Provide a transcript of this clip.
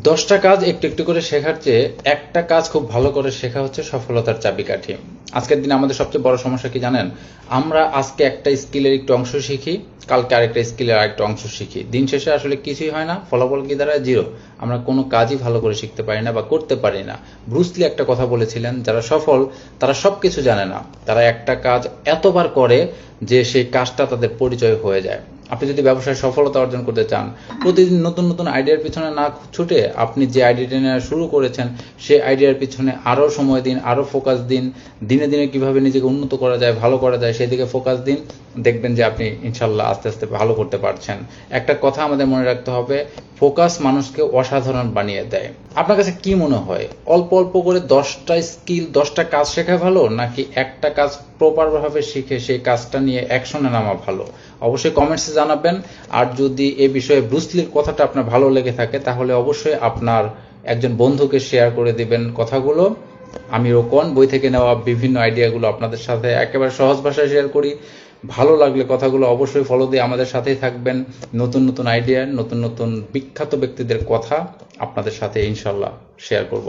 10টা কাজ একটু একটু করে শেখার চেয়ে একটা কাজ খুব ভালো করে শেখা হচ্ছে সফলতার চাবিকাঠি। আজকের দিনে আমাদের সবচেয়ে বড় সমস্যা কি জানেন? আমরা আজকে একটা স্কিলের একটু অংশ শিখি, কালকে আরেকটা স্কিলের আরেকটা অংশ শিখি, দিন শেষে আসলে কিছুই হয় না, ফলাফল কি দাঁড়ায়? জিরো। আমরা কোনো কাজই ভালো করে শিখতে পারি না বা করতে পারি না। ব্রুসলি একটা কথা বলেছিলেন, যারা সফল তারা সবকিছু জানে না, তারা একটা কাজ এতবার করে যে সেই কাজটা তাদের পরিচয় হয়ে যায়। আপনি যদি ব্যবসায় সফলতা অর্জন করতে চান, প্রতিদিন নতুন নতুন আইডিয়ার পিছনে না ছুটে আপনি যে আইডিয়াটা নেওয়া শুরু করেছেন সেই আইডিয়ার পিছনে আরও সময় দিন, আরও ফোকাস দিন, দিনে দিনে কিভাবে নিজেকে উন্নত করা যায়, ভালো করা যায় সেদিকে ফোকাস দিন। দেখবেন যে আপনি ইনশাল্লাহ আস্তে আস্তে ভালো করতে পারছেন। একটা কথা আমাদের মনে রাখতে হবে, ফোকাস মানুষকে অসাধারণ বানিয়ে দেয়। আপনার কাছে কি মনে হয়, অল্প অল্প করে 10টা স্কিল, 10টা কাজ শেখা ভালো, নাকি একটা কাজ প্রপার ভাবে শিখে সেই কাজটা নিয়ে অ্যাকশনে নামা ভালো? অবশ্যই কমেন্টসে জানাবেন। আর যদি এ বিষয়ে ব্রুসলির কথাটা আপনার ভালো লেগে থাকে তাহলে অবশ্যই আপনার একজন বন্ধুকে শেয়ার করে দিবেন কথাগুলো। আমি রোকন, বই থেকে নেওয়া বিভিন্ন আইডিয়াগুলো আপনাদের সাথে একেবারে সহজ ভাষায় শেয়ার করি। ভালো লাগলে কথাগুলো অবশ্যই ফলো দিয়ে আমাদের সাথেই থাকবেন। নতুন নতুন আইডিয়া, নতুন নতুন বিখ্যাত ব্যক্তিদের কথা আপনাদের সাথে ইনশাল্লাহ শেয়ার করব।